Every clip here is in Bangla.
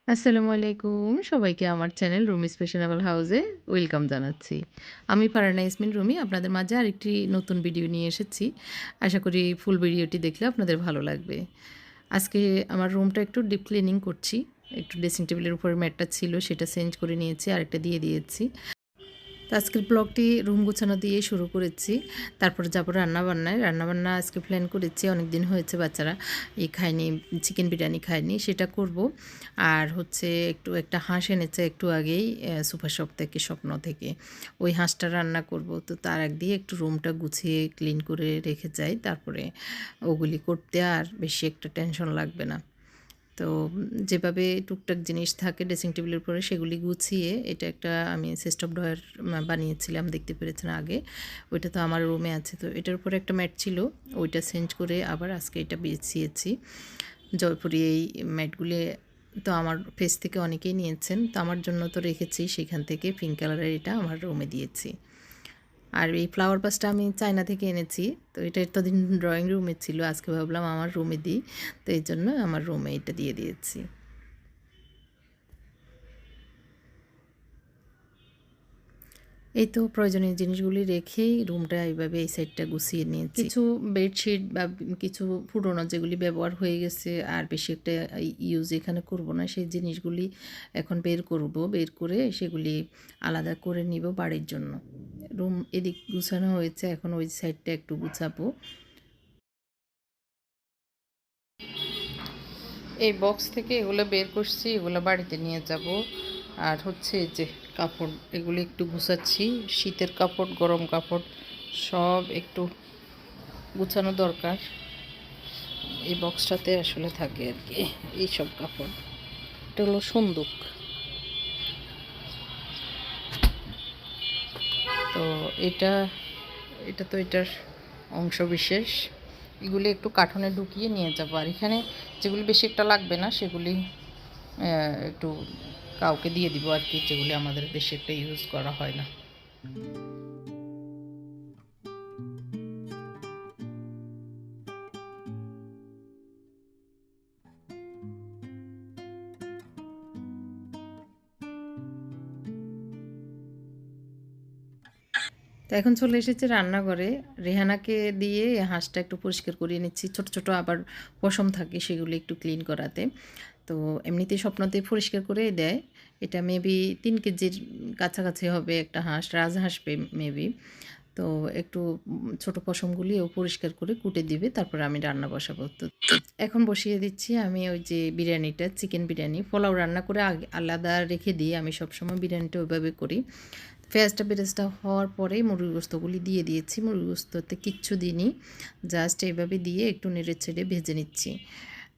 আসসালামু আলাইকুম। সবাইকে আমার চ্যানেল রুমি স্পেশালেবল হাউসে ওয়েলকাম জানাচ্ছি। আমি ফারহানা ইয়াসমিন রুমি আপনাদের মাঝে আরেকটি নতুন ভিডিও নিয়ে এসেছি। আশা করি ফুল ভিডিওটি দেখলে আপনাদের ভালো লাগবে। আজকে আমার রুমটা একটু ডিপ ক্লিনিং করছি। একটু ড্রেসিং টেবিলের উপরে ম্যাটটা ছিল সেটা চেঞ্জ করে নিয়েছি, আরেকটা দিয়ে দিয়েছি। তো আজকের ব্লগটি রুম গুছানো দিয়ে শুরু করেছি। তারপরে যাবো রান্নাবান্নায়। রান্নাবান্না আজকে প্ল্যান করেছি, অনেক দিন হয়েছে বাচ্চারা খায়নি, চিকেন বিরিয়ানি খায়নি, সেটা করব। আর হচ্ছে একটা হাঁস এনেছে একটু আগেই সুপার শপ থেকে, স্বপ্ন থেকে। ওই হাঁসটা রান্না করব। তো তার আগ দিয়ে একটু রুমটা গুছিয়ে ক্লিন করে রেখে যাই, তারপরে ওগুলি করতে আর বেশি একটা টেনশন লাগবে না। তো যেভাবে টুকটাক জিনিস থাকে ড্রেসিং টেবিলের উপরে সেগুলি গুছিয়ে, এটা একটা আমি চেস্ট অফ ড্রয়ার বানিয়েছিলাম, দেখতে পেরেছেন আগে। ওইটা তো আমার রুমে আছে, তো এটার উপরে একটা ম্যাট ছিল, ওইটা চেঞ্জ করে আবার আজকে এটা বিছিয়েছি। জয়পুরি এই ম্যাটগুলি তো আমার পেজ থেকে অনেকেই নিয়েছেন, তো আমার জন্য তো রেখেছি, সেখান থেকে পিঙ্ক কালারের এটা আমার রুমে দিয়েছি। আর এই ফ্লাওয়ার ভাসটা আমি চায়না থেকে এনেছি। তো এটা এতদিন ড্রয়িং রুমে ছিল, আজকে ভাবলাম আমার রুমে দিই, তো এই জন্য আমার রুমে এটা দিয়ে দিয়েছি। এই তো প্রয়োজনীয় জিনিসগুলি রেখেই রুমটা এইভাবে এই সাইডটা গুছিয়ে নিয়েছি। কিছু বেডশিট বা কিছু পুরোনো যেগুলি ব্যবহার হয়ে গেছে আর বেশি একটা ইউজ এখানে করব না, সেই জিনিসগুলি এখন বের করব, বের করে সেগুলি আলাদা করে নিব বাড়ির জন্য। রুম এদিক গুছানো হয়েছে, এখন ওই সাইডটা একটু গুছাবো। এই বক্স থেকে এগুলো বের করছি, এগুলো বাড়িতে নিয়ে যাব। আর হচ্ছে যে কাপড়, এগুলো একটু গুছাচ্ছি, শীতের কাপড়, গরম কাপড় সব একটু গুছানো দরকার। এই বক্সটাতে আসলে থাকে আর কি এইসব কাপড়। এটা হলো সুন্দুক। তো এটা এটা তো এটার অংশ বিশেষ। এগুলি একটু কার্টুনে ঢুকিয়ে নিয়ে যাবো। আর এখানে যেগুলি বেশি একটা লাগবে না সেগুলি একটু কাউকে দিয়ে দিব আর কি, যেগুলি আমাদের বেশি একটা ইউজ করা হয় না। তো এখন চলে এসেছি রান্নাঘরে। রেহানাকে দিয়ে হাঁসটা একটু পরিষ্কার করিয়ে নিচ্ছি। ছোট ছোট আবার পশম থাকে, সেগুলি একটু ক্লিন করাতে। তো এমনিতেই স্বপ্নতে পরিষ্কার করে দেয়। এটা মেবি 3 কেজির কাছাকাছি হবে একটা হাঁস, রাজহাঁস মেবি। তো একটু ছোট পশমগুলিও পরিষ্কার করে কুটে দিবে, তারপর আমি রান্না বসাবো। তো এখন বসিয়ে দিচ্ছি আমি ওই যে বিরিয়ানিটা, চিকেন বিরিয়ানি। পোলাও রান্না করে আগে আলাদা রেখে দিই, আমি সবসময় বিরিয়ানিটা ওইভাবে করি। পেঁয়াজটা বেরেস্তা হওয়ার পরেই মুরগির গোস্তগুলি দিয়ে দিয়েছি। মুরগির গোস্ততে কিচ্ছু দিইনি, জাস্ট এইভাবে দিয়ে একটু নেড়ে ছেড়ে ভেজে নিচ্ছি।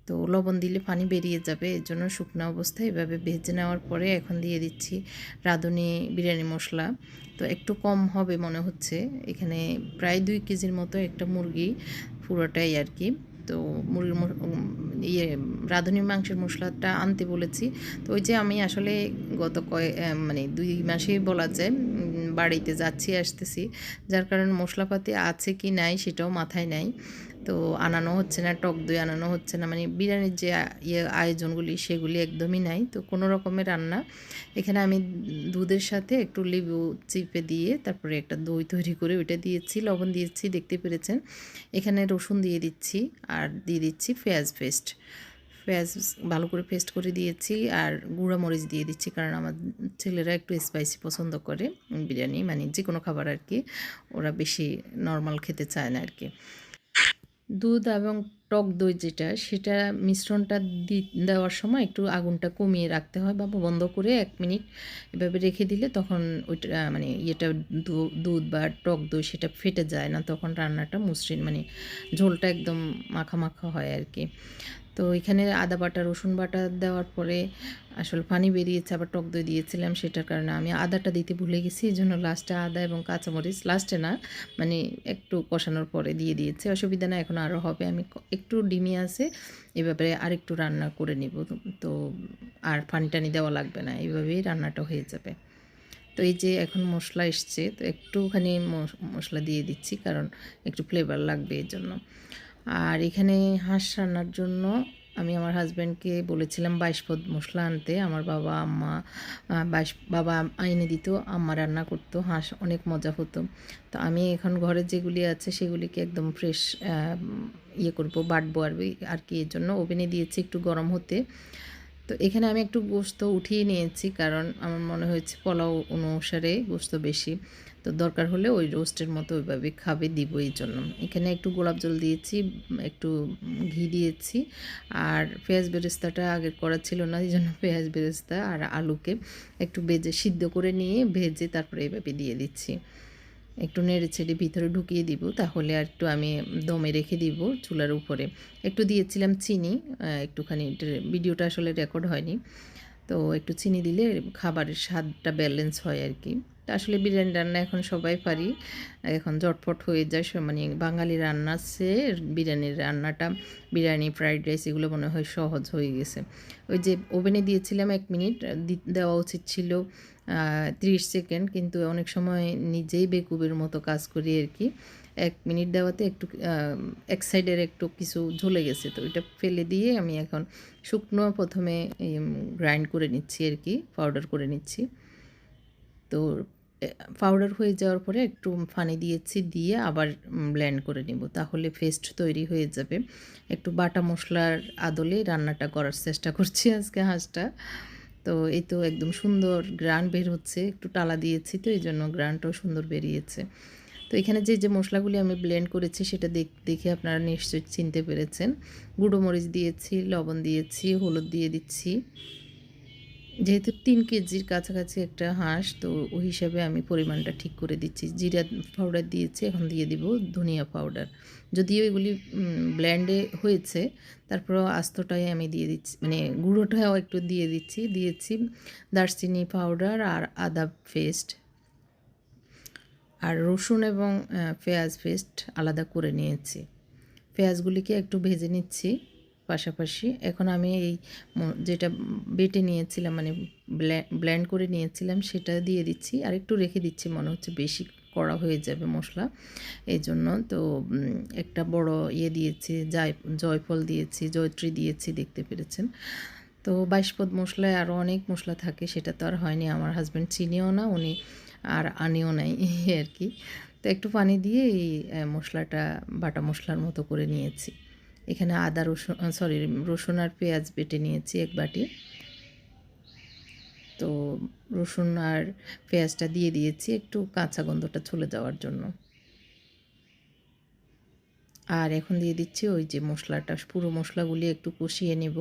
তো লবণ দিলে পানি বেরিয়ে যাবে, এর জন্য শুকনো অবস্থায় এভাবে ভেজে নেওয়ার পরে এখন দিয়ে দিচ্ছি রাঁধুনি বিরিয়ানি মশলা। তো একটু কম হবে মনে হচ্ছে, এখানে প্রায় 2 কেজির মতো একটা মুরগি, পুরোটাই আর কি। তো মুরগির ইয়ে রাঁধুনি মাংসের মশলাটা আনতে বলেছি। তো ওই যে আমি আসলে গত মানে 2 মাসেই বলা যায় বাড়িতে যাচ্ছি আসতেছি, যার কারণে মশলাপাতি আছে কি নাই সেটাও মাথায় নাই। তো আনানো হচ্ছে না, টক দই আনানো হচ্ছে না, মানে বিরিয়ানির যে আয়োজনগুলি সেগুলি একদমই নাই। তো কোনো রকমের রান্না। এখানে আমি দুধের সাথে একটু লেবু চিপে দিয়ে তারপরে একটা দই তৈরি করে ওইটা দিয়েছি, লবণ দিয়েছি, দেখতে পেরেছেন। এখানে রসুন দিয়ে দিচ্ছি আর দিয়ে দিচ্ছি পেঁয়াজ পেস্ট। পেঁয়াজ ভালো করে পেস্ট করে দিয়েছি আর গুঁড়া মরিচ দিয়ে দিচ্ছি, কারণ আমার ছেলেরা একটু স্পাইসি পছন্দ করে। বিরিয়ানি মানে যে কোনো খাবার আর কি, ওরা বেশি নর্মাল খেতে চায় না আর কি। দুধ এবং টক দই যেটা, সেটা মিশ্রণটা দেওয়ার সময় একটু আগুনটা কমিয়ে রাখতে হয় বা বন্ধ করে 1 মিনিট এভাবে রেখে দিলে তখন ওইটা মানে ইয়েটা দুধ বা টক দই সেটা ফেটে যায় না, তখন রান্নাটা মসৃণ মানে ঝোলটা একদম মাখা মাখা হয় আর কি। তো এখানে আদা বাটা রসুন বাটা দেওয়ার পরে আসলে পানি বেরিয়েছে, আবার টক দই দিয়েছিলাম, সেটার কারণে আমি আদাটা দিতে ভুলে গেছি, এই জন্য লাস্টে আদা এবং কাঁচামরিচ, লাস্টে না মানে একটু কষানোর পরে দিয়ে দিয়েছে। অসুবিধা না, এখন আরও হবে। আমি একটু ডিমি আছে এভাবে আরেকটু রান্না করে নিব। তো আর পানি টানি দেওয়া লাগবে না, এইভাবেই রান্নাটা হয়ে যাবে। তো এই যে এখন মশলা এসছে, তো একটুখানি মশলা দিয়ে দিচ্ছি, কারণ একটু ফ্লেভার লাগবে এর জন্য। আর এখানে হাঁস রান্নার জন্য আমি আমার হাসব্যান্ডকে বলেছিলাম 22 পদ মসলা আনতে। আমার বাবা, আম্মা 22 বাবা এনে দিত, আম্মা রান্না করত। হাঁস অনেক মজা হতো। তো আমি এখন ঘরে যেগুলি আছে সেগুলিকে একদম ফ্রেশ ইয়ে করব, বাটবো আর কি। এর জন্য ওভেনে দিয়েছি একটু গরম হতে। তো এখানে আমি একটু গোশত উঠিয়ে নিয়েছি, কারণ আমার মনে হয়েছে পোলাও অনুসারে গোশত বেশি, তো দরকার হলে ওই রোস্টের মতো ওইভাবে খাবে, দিব এই জন্য। এখানে একটু গোলাপ জল দিয়েছি, একটু ঘি দিয়েছি, আর পেঁয়াজ বেরেস্তাটা আগে করা ছিল না, এই জন্য পেঁয়াজ বেরেস্তা আর আলুকে একটু সিদ্ধ করে নিয়ে ভেজে তারপরে এইভাবে দিয়ে দিচ্ছি। একটু নেড়ে ছেড়ে ভিতরে ঢুকিয়ে দিব, তাহলে আর একটু আমি দমে রেখে দিব চুলার উপরে। একটু দিয়েছিলাম চিনি, একটুখানি, ভিডিওটা আসলে রেকর্ড হয়নি। তো একটু চিনি দিলে খাবারের স্বাদটা ব্যালেন্স হয় আর কি। তা আসলে বিরিয়ানি রান্না এখন সবাই পারি, এখন ঝটফট হয়ে যায়। মানে বাঙালি রান্নার চেয়ে বিরিয়ানির রান্নাটা, বিরিয়ানি, ফ্রাইড রাইস এগুলো মনে হয় সহজ হয়ে গেছে। ওই যে ওভেনে দিয়েছিলাম 1 মিনিট, দেওয়া উচিত ছিল 30 সেকেন্ড, কিন্তু অনেক সময় নিজেই বেকুবের মতো কাজ করি আর কি। 1 মিনিট দেওয়াতে একটু এক সাইডের একটু কিছু ঝুলে গেছে, তো এটা ফেলে দিয়ে আমি এখন শুকনো প্রথমে গ্রাইন্ড করে নিচ্ছি আর কি, পাউডার করে নিচ্ছি। তো পাউডার হয়ে যাওয়ার পরে একটু পানি দিয়েছি, দিয়ে আবার ব্লেন্ড করে নিব, তাহলে পেস্ট তৈরি হয়ে যাবে। একটু বাটা মশলার আদলে রান্নাটা করার চেষ্টা করছি আজকে হাঁসটা। তো এই তো একদম সুন্দর গ্রান বের হচ্ছে, একটু টালা দিয়েছি তো এই জন্য গ্রানটাও সুন্দর বেরিয়েছে। তো এখানে যে মশলাগুলি আমি ব্লেন্ড করেছি সেটা দেখে আপনারা নিশ্চয়ই চিনতে পেরেছেন। গুঁড়ো মরিচ দিয়েছি, লবণ দিয়েছি, হলুদ দিয়ে দিচ্ছি। যেহেতু 3 কেজির কাছাকাছি একটা হাঁস, তো ওই হিসাবে আমি পরিমাণটা ঠিক করে দিচ্ছি। জিরা পাউডার দিয়েছি, এখন দিয়ে দিব ধনিয়া পাউডার। যদিও এগুলি ব্লেন্ডে হয়েছে, তারপরেও আস্তটাই আমি দিয়ে দিচ্ছি, মানে গুঁড়োটাও একটু দিয়ে দিয়েছি দারচিনি পাউডার আর আদা পেস্ট, আর রসুন এবং পেঁয়াজ পেস্ট আলাদা করে নিয়েছি। পেঁয়াজগুলিকে একটু ভেজে নিচ্ছি পাশাপাশি। এখন আমি এই যেটা বেটে নিয়েছিলাম, মানে ব্লেন্ড করে নিয়েছিলাম, সেটা দিয়ে দিচ্ছি, আর একটু রেখে দিচ্ছি, মনে হচ্ছে বেশি কড়া হয়ে যাবে মশলা, এই জন্য। তো একটা বড় ইয়ে দিয়েছি, জয়ফল দিয়েছি, জয়ত্রী দিয়েছি, দেখতে পেরেছেন। তো 22 পদ মশলায় আরও অনেক মশলা থাকে, সেটা তো আর হয়নি। আমার হাজব্যান্ড চিনিও না, উনি আর আনিও নাই এই আর কি। তো একটু পানি দিয়ে এই মশলাটা বাটা মশলার মতো করে নিয়েছি। এখানে আদা রসুন, রসুন আর পেঁয়াজ বেটে নিয়েছি 1 বাটি। তো রসুন আর পেঁয়াজটা দিয়ে দিয়েছি একটু কাঁচা গন্ধটা চলে যাওয়ার জন্য। আর এখন দিয়ে দিচ্ছি ওই যে মশলাটা, পুরো মশলাগুলি একটু কষিয়ে নেব।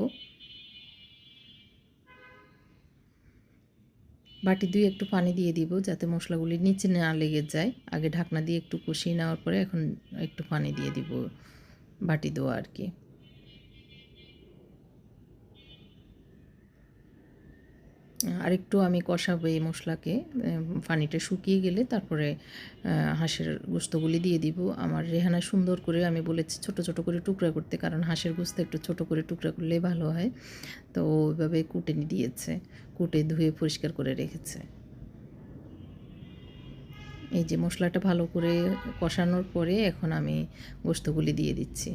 বাটি 2 একটু পানি দিয়ে দিব, যাতে মশলাগুলি নিচে না লেগে যায়। আগে ঢাকনা দিয়ে একটু কষিয়ে নেওয়ার পরে এখন একটু পানি দিয়ে দিব, বাটি 2 আর কি। আরেকটু আমি কষাবো এই মশলাকে, পানিটা শুকিয়ে গেলে তারপরে হাঁসের গোস্তগুলি দিয়ে দিব। আমার রেহানা সুন্দর করে আমি বলেছি ছোট ছোট করে টুকরা করতে, কারণ হাঁসের গোস্ত একটু ছোট করে টুকরা করলেই ভালো হয়। তো ওইভাবে কুটে দিয়েছে, কুটে ধুয়ে পরিষ্কার করে রেখেছে। এই যে মশলাটা ভালো করে কষানোর পরে এখন আমি গোস্তগুলি দিয়ে দিচ্ছি।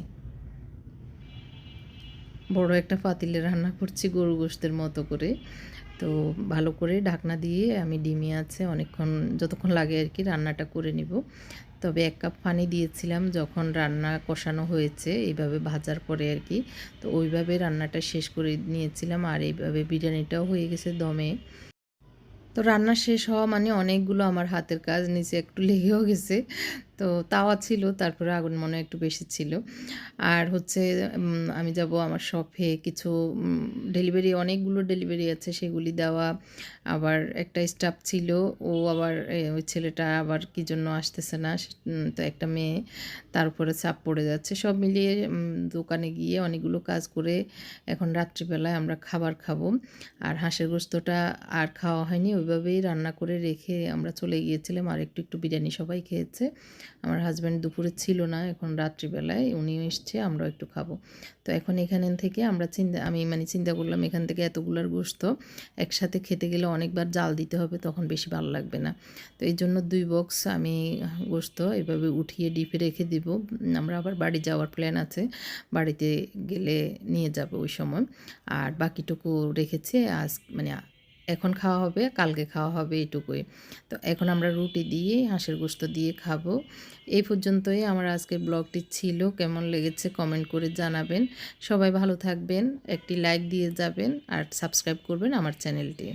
বড় একটা পাতিলে রান্না করছি গরু গোশতের মতো করে। তো ভালো করে ঢাকনা দিয়ে আমি ডিমে আছে অনেকক্ষণ, যতক্ষণ লাগে আর কি, রান্নাটা করে নিব। তবে 1 কাপ পানি দিয়েছিলাম যখন রান্না কষানো হয়েছে, এইভাবে ভাজার পরে আর কি। তো ওইভাবে রান্নাটা শেষ করে নিয়েছিলাম, আর এইভাবে বিরিয়ানিটাও হয়ে গেছে দমে। তো রান্না শেষ হওয়া মানে অনেকগুলো আমার হাতের কাজ, নিচে একটু লেগেও গেছে। তো তাওয়া ছিল, তারপরে আগুন মনে হয় একটু বেশি ছিল। আর হচ্ছে আমি যাব আমার শপে, কিছু ডেলিভারি, অনেকগুলো ডেলিভারি আছে, সেগুলি দেওয়া। আবার একটা স্টাফ ছিল, ও আবার ওই ছেলেটা আবার কী জন্য আসতেছে না, তো একটা মেয়ে, তার উপরে চাপ পড়ে যাচ্ছে। সব মিলিয়ে দোকানে গিয়ে অনেকগুলো কাজ করে এখন রাত্রিবেলায় আমরা খাবার খাবো। আর হাঁসের গোস্তটা আর খাওয়া হয়নি, ওইভাবেই রান্না করে রেখে আমরা চলে গিয়েছিলাম। আর একটু বিরিয়ানি সবাই খেয়েছে, আমার হাজব্যান্ড দুপুরে ছিল না, এখন রাত্রিবেলায় উনিও এসছে, আমরাও একটু খাবো। তো এখন এখান থেকে আমি মানে চিন্তা করলাম এখান থেকে এতগুলার গোশত একসাথে খেতে গেলে অনেকবার জাল দিতে হবে, তখন বেশি ভালো লাগবে না। তো এই জন্য 2 বক্স আমি গোশত এভাবে উঠিয়ে ডিপে রেখে দিব। আমরা আবার বাড়ি যাওয়ার প্ল্যান আছে, বাড়িতে গেলে নিয়ে যাব ওই সময়। আর বাকিটুকু রেখেছি আজ মানে এখন খাওয়া হবে, কালকে খাওয়া হবে এইটুকুই। তো এখন আমরা রুটি দিয়ে হাঁসের গোশত দিয়ে খাবো। এই পর্যন্তই আমার আজকের ব্লগটি ছিল। কেমন লেগেছে কমেন্ট করে জানাবেন। সবাই ভালো থাকবেন, একটি লাইক দিয়ে যাবেন আর সাবস্ক্রাইব করবেন আমার চ্যানেলটি।